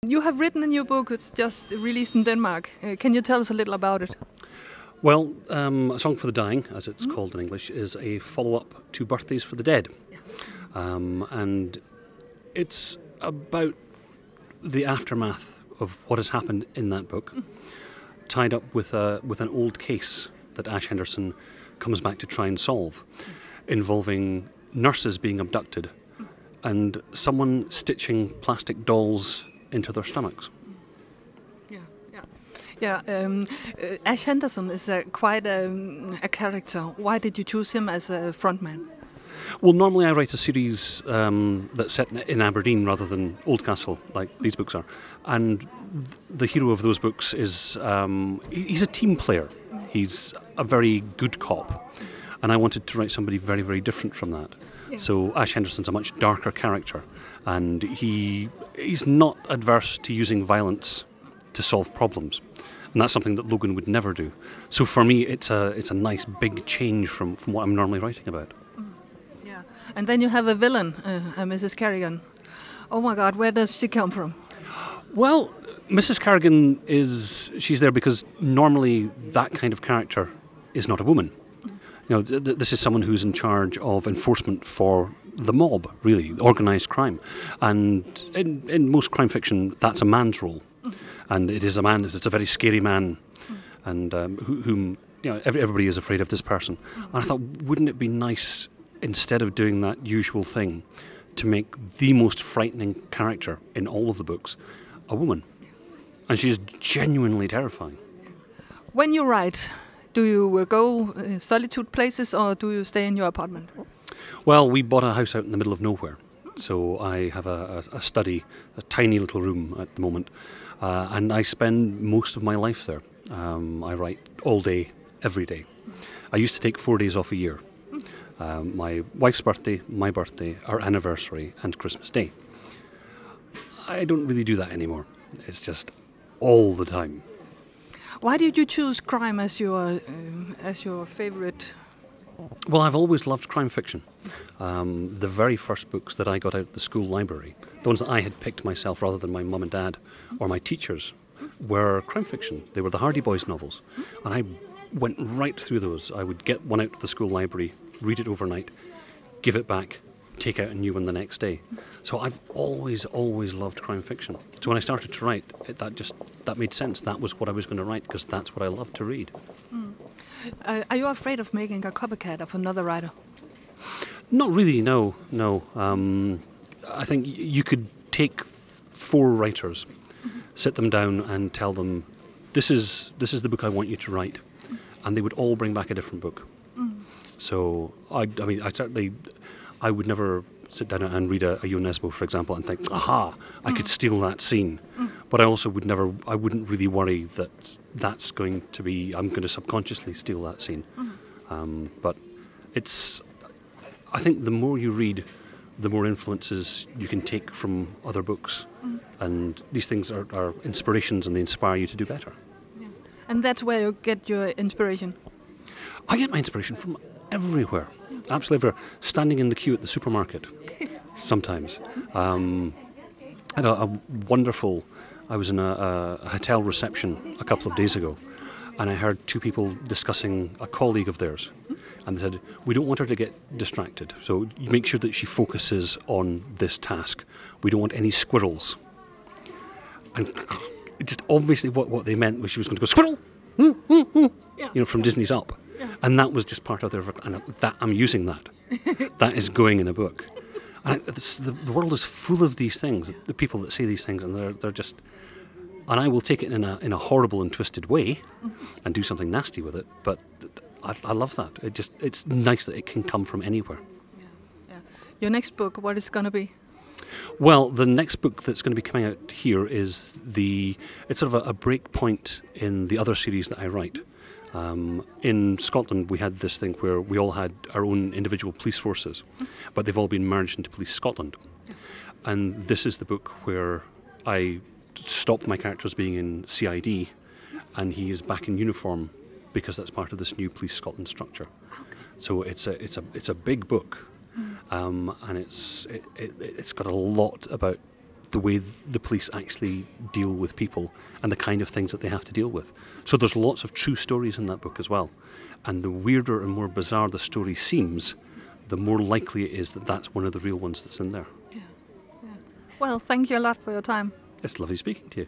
You have written a new book. It's just released in Denmark. Can you tell us a little about it? Well, A Song for the Dying, as it's called in English, is a follow-up to Birthdays for the Dead. And it's about the aftermath of what has happened in that book, tied up with an old case that Ash Henderson comes back to try and solve, involving nurses being abducted and someone stitching plastic dolls into their stomachs. Ash Henderson is quite a character. Why did you choose him as a frontman? Well, normally I write a series that's set in Aberdeen rather than Oldcastle, like these books are. And the hero of those books is, he's a team player. He's a very good cop. And I wanted to write somebody very, very different from that. Yeah. So Ash Henderson's a much darker character. And he's not adverse to using violence to solve problems. And that's something that Logan would never do. So for me, it's a nice big change from what I'm normally writing about. Yeah, and then you have a villain, Mrs. Kerrigan. Oh my God, where does she come from? Well, Mrs. Kerrigan she's there because normally that kind of character is not a woman. You know, this is someone who's in charge of enforcement for the mob, really, organised crime. And in most crime fiction, that's a man's role. And it is a man, it's a very scary man, and whom, you know, everybody is afraid of this person. And I thought, wouldn't it be nice, instead of doing that usual thing, to make the most frightening character in all of the books a woman? And she is genuinely terrifying. When you write, do you go solitude places or do you stay in your apartment? Well, we bought a house out in the middle of nowhere. So I have a study, a tiny little room at the moment, and I spend most of my life there. I write all day, every day. I used to take 4 days off a year. My wife's birthday, my birthday, our anniversary, and Christmas Day. I don't really do that anymore. It's just all the time. Why did you choose crime as your favourite? Well, I've always loved crime fiction. The very first books that I got out of the school library, the ones that I had picked myself rather than my mum and dad or my teachers, were crime fiction. They were the Hardy Boys novels. And I went right through those. I would get one out of the school library, read it overnight, give it back, take out a new one the next day. So I've always loved crime fiction. So when I started to write, that made sense. That was what I was going to write because that's what I love to read. Are you afraid of making a copycat of another writer? Not really, no. I think you could take 4 writers, sit them down and tell them, this is the book I want you to write. And they would all bring back a different book. So, I would never sit down and read a Ionesco, for example, and think, aha, I could steal that scene. But I also wouldn't really worry that that's going to be, I'm going to subconsciously steal that scene. But I think the more you read, the more influences you can take from other books. And these things are inspirations and they inspire you to do better. Yeah. And that's where you get your inspiration? I get my inspiration from everywhere. Absolutely everywhere. Standing in the queue at the supermarket, sometimes. I had a wonderful, I was in a hotel reception a couple of days ago, and I heard 2 people discussing a colleague of theirs. And they said, we don't want her to get distracted, so you make sure that she focuses on this task. We don't want any squirrels. And just obviously what they meant was she was going to go, squirrel! You know, from Disney's Up. Yeah. And that was just part of their, and I'm using that. That is going in a book. And the world is full of these things, the people that say these things, and they're just, and I will take it in a horrible and twisted way and do something nasty with it, but I love that. It's nice that it can come from anywhere. Yeah. Your next book, what is it going to be? Well, the next book that's going to be coming out here is it's sort of a break point in the other series that I write. In Scotland, we had this thing where we all had our own individual police forces, but they've all been merged into Police Scotland. And this is the book where I stopped my characters being in CID, and he is back in uniform because that's part of this new Police Scotland structure. So it's a big book, and it's got a lot about the way the police actually deal with people and the kind of things that they have to deal with. So there's lots of true stories in that book as well. And the weirder and more bizarre the story seems, the more likely it is that that's one of the real ones that's in there. Yeah. Well, thank you a lot for your time. It's lovely speaking to you.